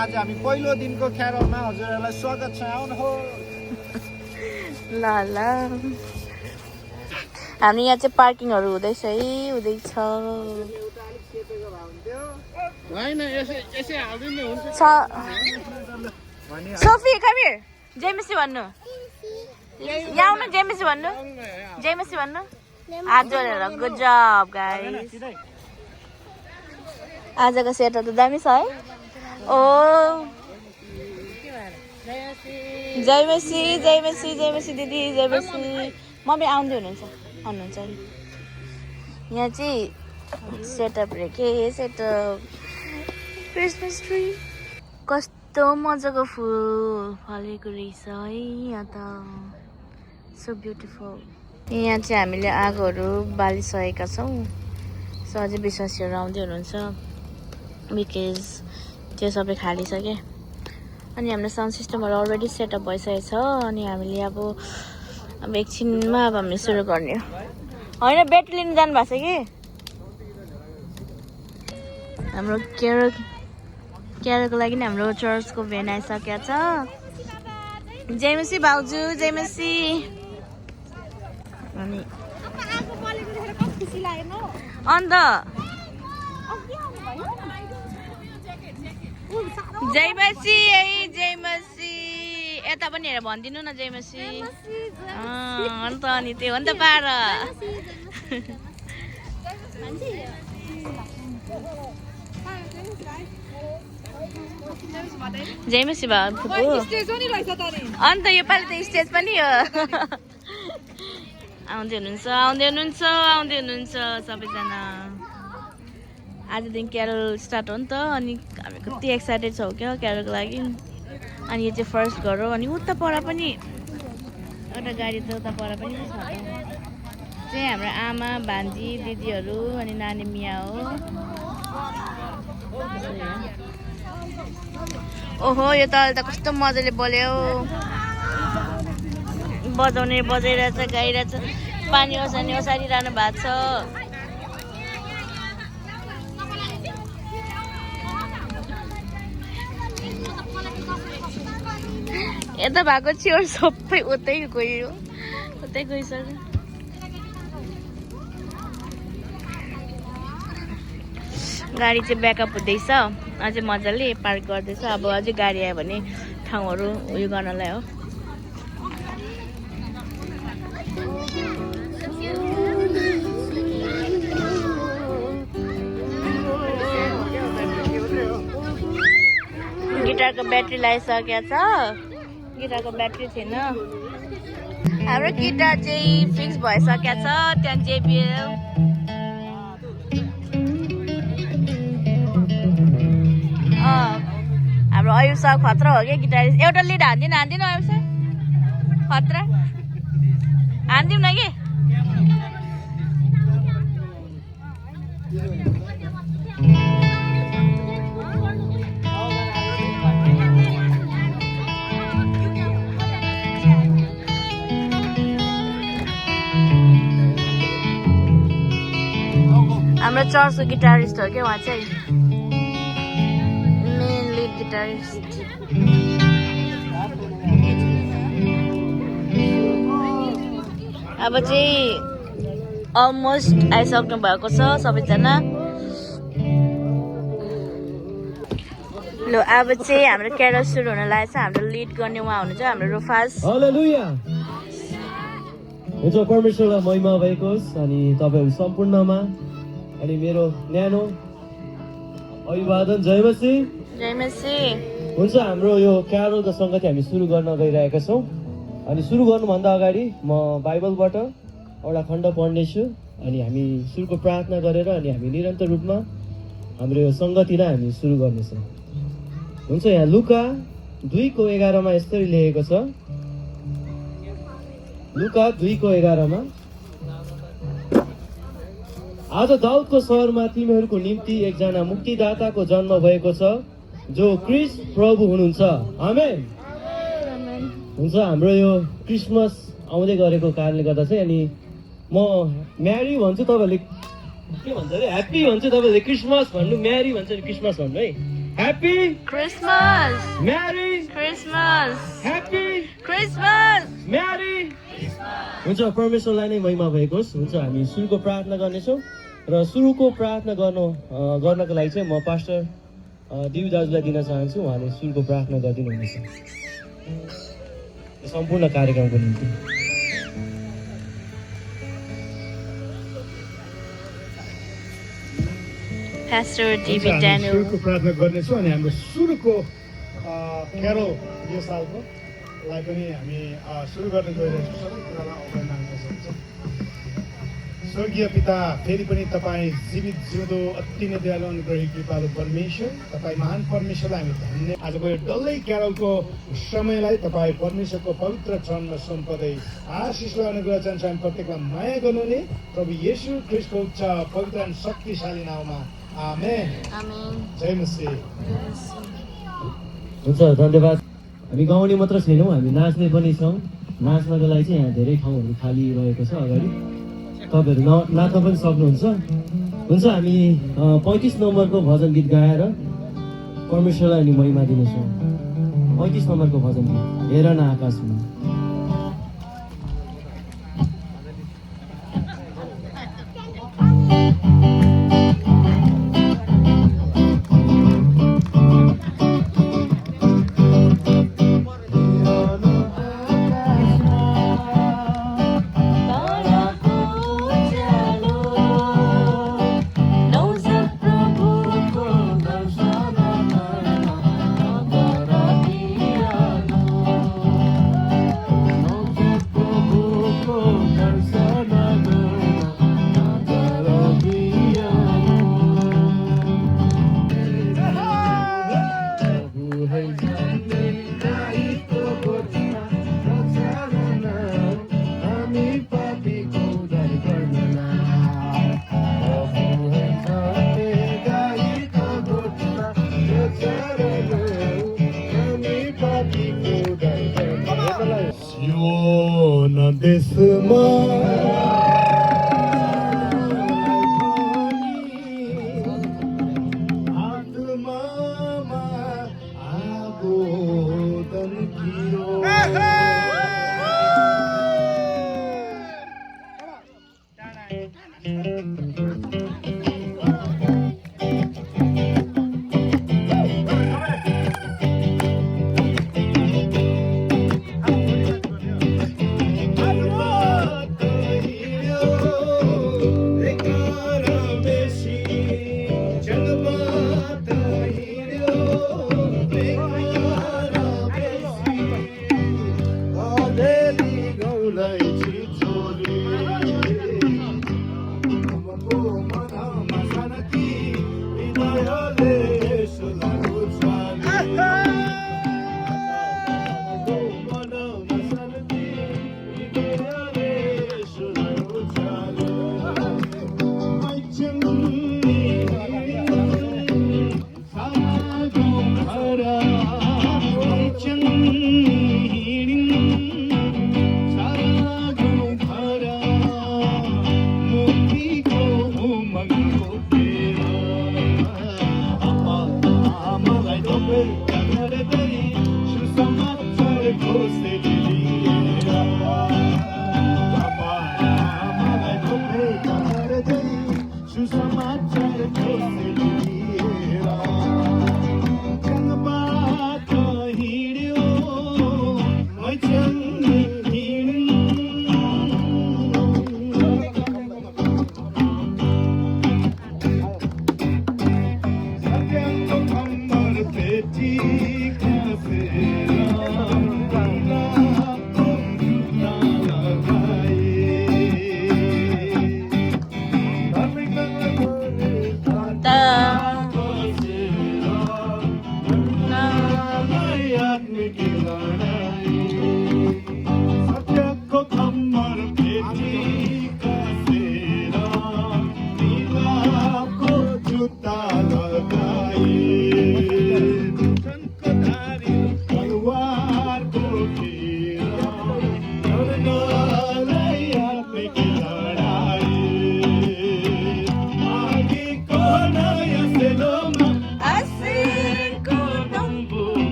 आज हामी पहिलो दिनको क्यारलमा हजुरहरूलाई स्वागत छ आउनुहोस् ल ल हामी यहाँ चाहिँ पार्किङहरू हुँदैछ है हुँदैछ सोफी कबिर जेमेसी भन्नु यहाँ आउनु जेमेसी भन्नु जेमेसी भन्नु हात जोडेर गुड जब गाइस आजको सेटअप त दामी छ है ओ जय मेसी जय मेसी जय मेसी दिदी जय मेसी मम्मी आउँदै हुनुहुन्छ यहाँ चाहिँ सेटअप रे के सेटअप क्रिसमस ट्री कस्तो मजाको फुल फलेको रहेछ है यहाँ त सो ब्युटिफुल यहाँ चाहिँ हामीले आगोहरू बालिसकेका छौँ सो अझै विश्वासीहरू आउँदै हुनुहुन्छ बिकज त्यो सबै खालिसके अनि हाम्रो साउन्ड सिस्टमहरू अलरेडी सेटअप भइसकेको छ अनि हामीले अब एकछिनमा अब हामीले सुरु गर्ने हो होइन ब्याट्री लिनु जानु भएको छ कि हाम्रो क्यारोको लागि हाम्रो चर्चको भ्यान आइसकेको छ जयमसी भाउजू जयमसी अनि अन्त जयमसी है जयमसी यता पनि हेरेर भनिदिनु न जयमसी अन्त अनि त्यो हो नि त पार जयमसी भयो अन्त यो पालि त स्टेज पनि हो आउँदै हुनुहुन्छ सबैजना आजदेखि क्यारल स्टार्ट हो नि त अनि हामी कति एक्साइटेड छौँ क्या क्यारलको लागि अनि यो चाहिँ फर्स्ट घर हो अनि उता पर पनि एउटा गाडी त उता पर पनि छ चाहिँ हाम्रो आमा भान्जी दिदीहरू अनि नानी मिया हो ओहो यो त अहिले त कस्तो मजाले बोल्यो बजाउने बजाइरहेछ गाइरहेछ पानी ओसानी ओसारिरहनु भएको छ यता भएको छेउ सबै उतै गइसक्यो गाडी चाहिँ ब्याकअप हुँदैछ अझै मजाले पार्क गर्दैछ अब अझै गाडी आयो भने ठाउँहरू उयो गर्नलाई हो गिटारको ब्याट्री लगाइसकेको छ गिटारको ब्याट्री थिएन हाम्रो गिटार चाहिँ फिक्स भइसकेको छ त्यहाँ JBL हाम्रो अयुब सर खतरा हो क्या गिटारिस्ट एउटा लिड हान्दिनु अयुब सर खतरा हान्दिउँ न कि हाम्रो चर्चको गिटारिस्ट हो क्या उहाँ चाहिँ मेन लिड गिटारिस्ट अब चाहिँ अलमोस्ट आइसक्नु भएको छ सबैजना ल अब चाहिँ हाम्रो क्यारल सुरु हुन लागेको छ हाम्रो लिड गर्ने उहाँ हुनुहुन्छ हाम्रो रुफास हालेलुया हुन्छ परमेश्वरलाई महिमा भएको होस् अनि तपाईँहरू सम्पूर्णमा अनि मेरो न्यानो अभिवादन जयमसी हुन्छ हाम्रो यो क्यारलको सङ्गति हामी सुरु गर्न गइरहेका छौँ अनि सुरु गर्नुभन्दा अगाडि म बाइबलबाट एउटा खण्ड पढ्नेछु अनि हामी सुरुको प्रार्थना गरेर अनि हामी निरन्तर रूपमा हाम्रो यो सङ्गतिलाई हामी सुरु गर्नेछौँ हुन्छ यहाँ लुका 2:11 यसरी लेखेको छ लुका 2:11 आज दाउदको सहरमा तिमीहरूको निम्ति एकजना मुक्तिदाताको जन्म भएको छ जो क्रिस्ट प्रभु हुनुहुन्छ आमेन हुन्छ हाम्रो यो क्रिसमस आउँदै गरेको कारणले गर्दा चाहिँ अनि म म्यारी भन्छु तपाईँहरूले के भन्छ अरे ह्याप्पी भन्छु तपाईँहरूले क्रिसमस भन्नु म्यारी भन्छ नि क्रिसमस भन्नु है happy Christmas merry Christmas happy Christmas merry. हुन्छ, परमेश्वरलाई नै महिमा भएको होस्। हुन्छ, हामी सुरुको प्रार्थना गर्नेछौँ र सुरुको प्रार्थना गर्नको लागि चाहिँ म पास्टर दिव दाजुलाई दिन चाहन्छु। उहाँले सुरुको प्रार्थना गरिदिनुहुनेछ सम्पूर्ण कार्यक्रमको निम्ति। Pastor हुन्छ, David हामी Daniel. सुरुको प्रार्थना गर्नेछौँ अनि हाम्रो सुरुको क्यारोल यो सालकोलाई पनि हामी सुरु गर्न गइरहेछौँ। सबै कुरालाई अगाडि माग्न सक्छौँ। स्वर्गीय पिता, फेरि पनि तपाईँ जीवित जिउँदो अति नै दयालु अनुग्रही कृपालु परमेश्वर, तपाईँ महान परमेश्वरलाई हामी धन्य। आजको यो डल्लै क्यारोलको समयलाई तपाईँ परमेश्वरको पवित्र चरणमा सुम्पदै आशिषलाई अनुग्रह चाहन्छ। हामी प्रत्येकलाई माया गर्नुहुने प्रभु येशू ख्रीष्टको उच्च पवित्र अनि शक्तिशाली नाममा आमेन। Amen. जय मसीह। हुन्छ, धन्यवाद। हामी गाउने मात्र छैनौँ, हामी नाच्ने पनि छौँ। नाच्नको लागि चाहिँ यहाँ धेरै ठाउँहरू खाली रहेको छ अगाडि, तपाईँहरू नाच्न पनि सक्नुहुन्छ। हुन्छ, हामी 35 नम्बरको भजन गीत गाएर परमेश्वरलाई हामी महिमा दिनेछौँ। 35 नम्बरको भजन गीत, हेर न आकाशमा। देशमा आत्मामा आगोदन कियो।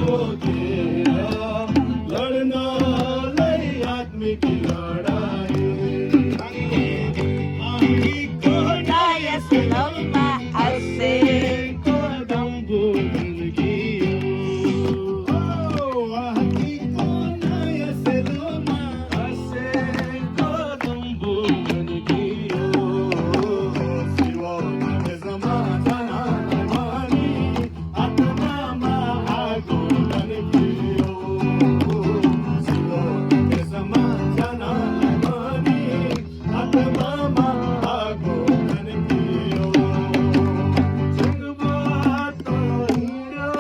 खोजेर लड्नलाई आत्मिक लडाई हामीको नयाँ सिलौमा आसेको डम्बु बन्कियो हामीको नयाँ सिलौमा आसेको डम्बु बन्कियो शिवमा बेसमा जानालाई भनी आत्मामा आगो बन्कियो शिवमा बेसमा जानालाई भनी आत्मामा आगो बन्कियो जगबाट हिँड्यो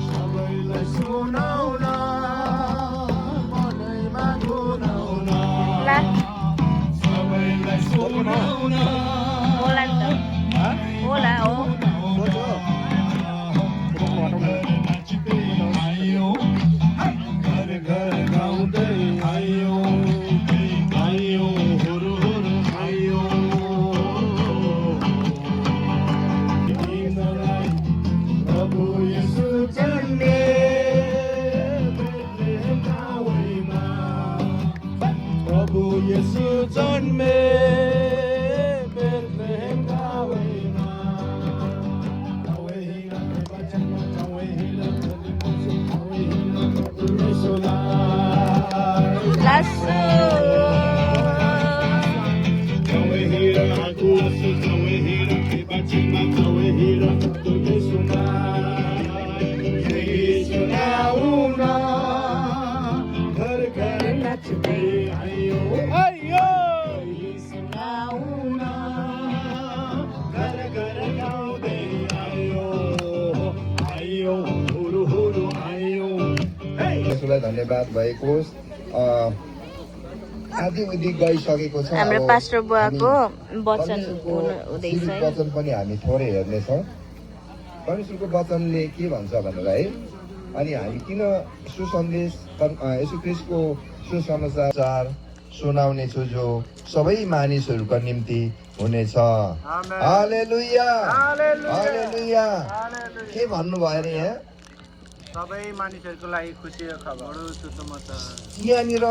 सबैलाई सुनाउन मनैमा गुनाउन ला सबैलाई सुनाउन होला नि त होला हो नाच्दै आयो घर घर गाउँदै आयो आयो हुरु हुरु आयो तिमीलाई प्रभु येशू जन्मे बेथलेहेम गाउँमा प्रभु येशू जन्मे बेथलेहेम गाउँमा गाउँ हिँड्न बचन गाउँ हिँड्न लासु घर घर नाच्दै आयो सुनाउन घर घर गाउँदै आयो आयो हुरु हुरु आयो यसलाई धन्यवाद भएको होस्। आदि उदि गइसकेको छ। हाम्रो अब पास्टर बुवाको वचन परमेश्वरको हुँदैछ जीवित है वचन पनि हामी थोरै हेर्नेछौँ। परमेश्वरको वचनले के भन्छ भनेर है, अनि हामी किन सुसन्देश यसु ख्रीष्टको सुसमाचार सुनाउने छु जो सबै मानिसहरूको निम्ति हुनेछ। हालेलुया हालेलुया। के भन्नुभयो अरे यहाँ? सबै मानिसहरूको लागि खुसीको खबर सुसमाचार। यहाँनिर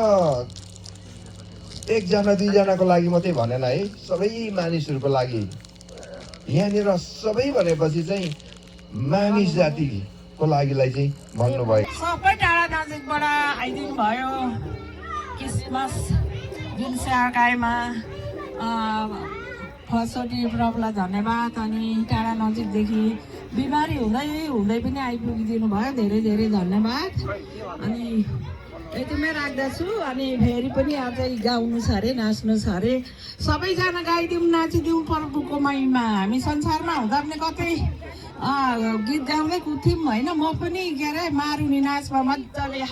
एकजना दुईजनाको लागि मात्रै भनेन है, सबै मानिसहरूको लागि। यहाँनिर सबै भनेपछि चाहिँ मानिस जातिको लागिलाई चाहिँ भन्नुभयो। सबै टाढा नजिकबाट आइदिनु भयो क्रिसमस जुन स्याहारकाईमा फर्स्टचोटि प्रभुलाई धन्यवाद। अनि टाढा नजिकदेखि बिमारी हुँदै हुँदै पनि आइपुगिदिनु भयो, धेरै धेरै धन्यवाद। अनि यतिमै राख्दछु। अनि फेरि पनि अझै गाउनु छ अरे, नाच्नु छ अरे। सबैजना गाइदिउँ, नाचिदिउँ प्रभुको महिमा। हामी संसारमा हुँदा पनि कतै गीत गाउँदै कुद्थ्यौँ होइन। म पनि के अरे मारुनी नाचमा मजाले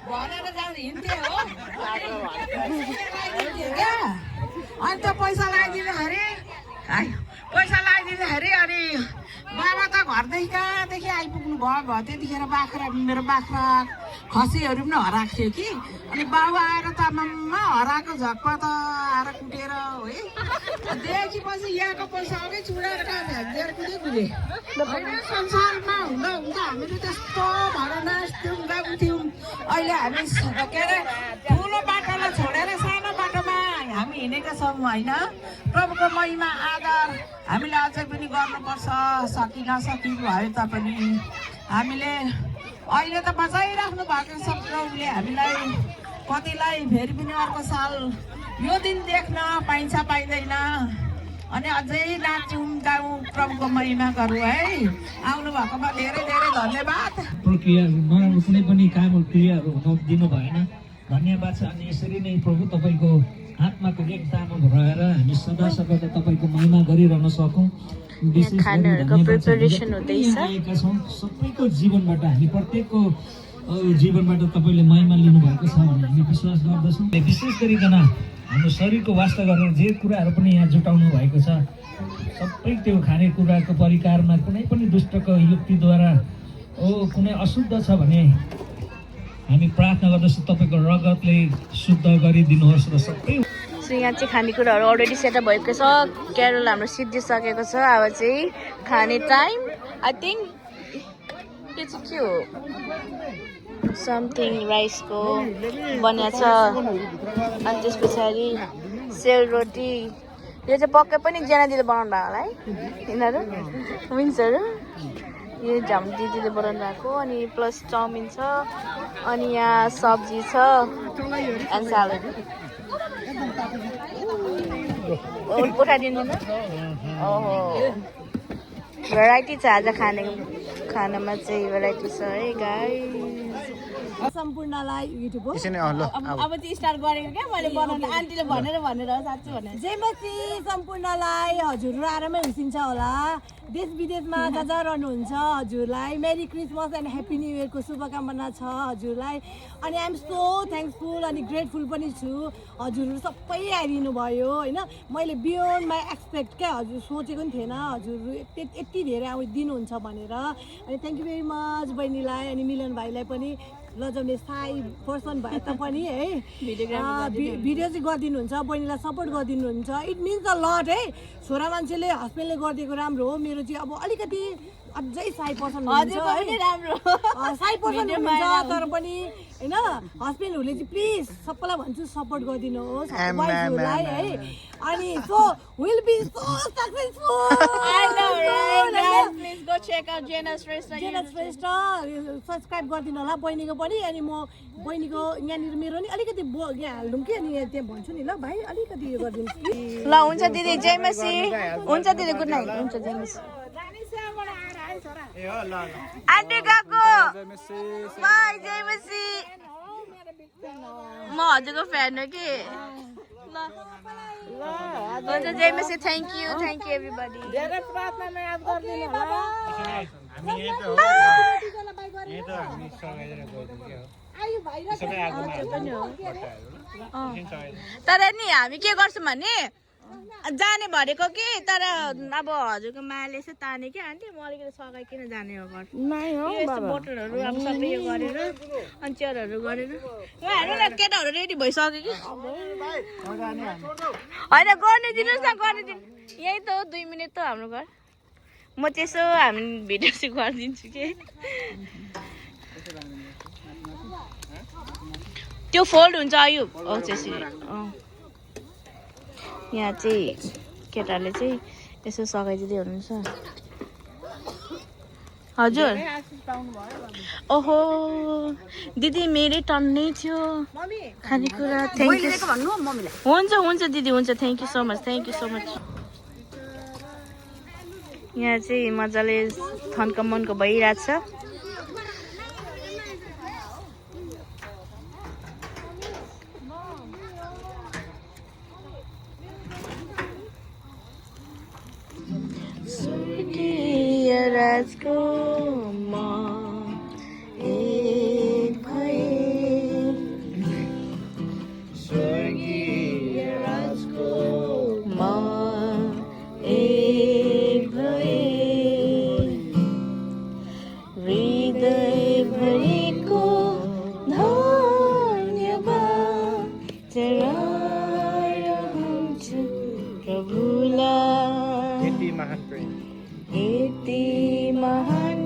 भनेर जाँदा हिँड्थेँ हो। अन्त पैसा लगाइदिँदाखेरि पैसा लगाइदिँदाखेरि अनि बाबा त घरदेखि कहाँदेखि आइपुग्नु भयो। त्यतिखेर मेरो बाख्रा खसीहरू पनि हराएको थियो कि। अनि बाबु आएर तामामा हराएको झक्पा त आएर कुटेर है देखिपछि यहाँको पैसा अघि चुडेर कहाँ फ्याँकिदिएर कुदे होइन। संसारमा हुँदा हुँदा हामीले त्यस्तो भएर नाच्थ्यौँ गाउँथ्यौँ। अहिले हामी के अरे ठुलो बाटोलाई छोडेर सानो बाटोमा हामी हिँडेका छौँ होइन। प्रभुको महिमा आदर हामीले अझै पनि गर्नुपर्छ। सकि नसकि भयो तापनि हामीले अहिले त बचाइराख्नु भएको छ प्रभुले हामीलाई। कतिलाई फेरि पनि अर्को साल यो दिन देख्न पाइन्छ पाइँदैन। अनि अझै नाच्यौँ गाउँ प्रभुको महिमा गरौँ है। आउनु भएकोमा धेरै धेरै धन्यवाद। प्रक्रियाहरू नराम्रो कुनै पनि कामहरू क्रियाहरू हुन दिनु भएन, धन्यवाद छ। अनि यसरी नै प्रभु तपाईँको आत्माको एकतामा रहेर हामी सदा सर्वदा तपाईँको महिमा गरिरहन सकौँ। विशेष खानाहरूको प्रिपरेसन हुँदैछ। आएका छौँ सबैको जीवनबाट, हामी प्रत्येकको जीवनबाट तपाईँले महिमा लिनुभएको छ भन्ने हामी विश्वास गर्दछौँ। विशेष गरिकन हाम्रो शरीरको वास्ता गरेर जे कुराहरू पनि यहाँ जुटाउनु भएको छ सबै त्यो खानेकुराको परिकारमा कुनै पनि दुष्टको युक्तिद्वारा कुनै अशुद्ध छ भने हामी प्रार्थना गर्दछौँ तपाईँको रगतले शुद्ध गरिदिनुहोस् र सबै सो यहाँ चाहिँ खानेकुराहरू अलरेडी सेटअप भएको छ क्यारोल हाम्रो सिद्धिसकेको छ अब चाहिँ खाने टाइम आई थिङ्क यो चाहिँ के हो समथिङ राइसको बनिया छ अनि त्यस पछाडि सेलरोटी यो चाहिँ पक्कै पनि जेना दिदीले बनाउनु भएको होला है यिनीहरू विन्सहरू यो झ्याम दिदीले बनाउनु भएको अनि प्लस चाउमिन छ अनि यहाँ सब्जी छ एन्ड स्यालेड उठाइदिनु न ओहो भेराइटी छ आज खानामा चाहिँ भेराइटी छ है गाइस सम्पूर्णलाई युट्युब हो एकछिन, ल अब चाहिँ स्टार्ट गरेको क्या मैले बनाउनु आन्टीले भनेर साँच्चै भने जयमसी सम्पूर्णलाई हजुरहरू आरामै हुसिन्छ होला देश विदेशमा जहाँ जहाँ रहनुहुन्छ हजुरलाई merry Christmas and happy new इयरको शुभकामना छ हजुरलाई अनि आइएम सो थ्याङ्कफुल अनि ग्रेटफुल पनि छु हजुरहरू सबै आइदिनु भयो होइन मैले बियोन्ड माई एक्सपेक्ट क्या हजुर सोचेको पनि थिएन हजुरहरू यति धेरै दिनुहुन्छ भनेर अनि थ्याङ्क यू भेरी मच बहिनीलाई अनि मिलन भाइलाई पनि लजाउने साई पर्सन भए तापनि है भिडियो चाहिँ गरिदिनुहुन्छ बहिनीलाई सपोर्ट गरिदिनुहुन्छ इट मिन्स अ लट है छोरा मान्छेले हस्बेन्डले गरिदिएको राम्रो हो मेरो चाहिँ अब अलिकति अझै साई पर्सन साई पर्सन हुन्छ तर पनि होइन हस्बेन्डहरूले चाहिँ प्लिज सबैलाई भन्छु सपोर्ट गरिदिनुहोस् वाइफहरूलाई है अनि so will be so subscribe गरिदिनु होला बहिनीको पनि अनि म बहिनीको यहाँनिर मेरो नि अलिकति यहाँ हालिदिउँ कि अनि त्यहाँ भन्छु नि ल भाइ अलिकति यो गरिदिनुहोस् ल हुन्छ दिदी जयमसी हुन्छ दिदी गुड नाइट हुन्छ जयमसी आन्टी गएको बाई जयमसी म हजुरको फ्यान हो कि हुन्छ जयमसी थ्याङ्क यू एभ्रिबडी धेरै प्रार्थनामा याद गरिदिनु होला तर नि हामी के गर्छौँ भने जाने भनेको कि तर अब हजुरको मायाले यसो ताने कि आन्टी म अलिकति सघाइकन जाने हो घर यस्तो बोतलहरू अब सबै यो गरेर अनि चेयरहरू गरेर हेर्नु न केटाहरू रेडी भइसक्यो कि होइन गर्ने दिनुहोस् न गर्ने दिनु यही त हो 2 मिनट त हाम्रो घर म त्यसो हामी भिडियो चाहिँ गरिदिन्छु कि त्यो फोल्ड हुन्छ आयु त्यसरी यहाँ चाहिँ केटाले चाहिँ यसो सघाइदिँदै हुनुहुन्छ हजुर ओहो दिदी मेरै टर्न नै थियो खानेकुरा थ्याङ्क यू हुन्छ दिदी हुन्छ थ्याङ्क यू सो मच यहाँ चाहिँ मजाले थन्क मनको भइरहेछ राजको म एक भए स्वर्गीय राजको म एक भए हृदयभरिको धन्यवाद चढाउँछु प्रभुलाई यति महान प्रेम यति महान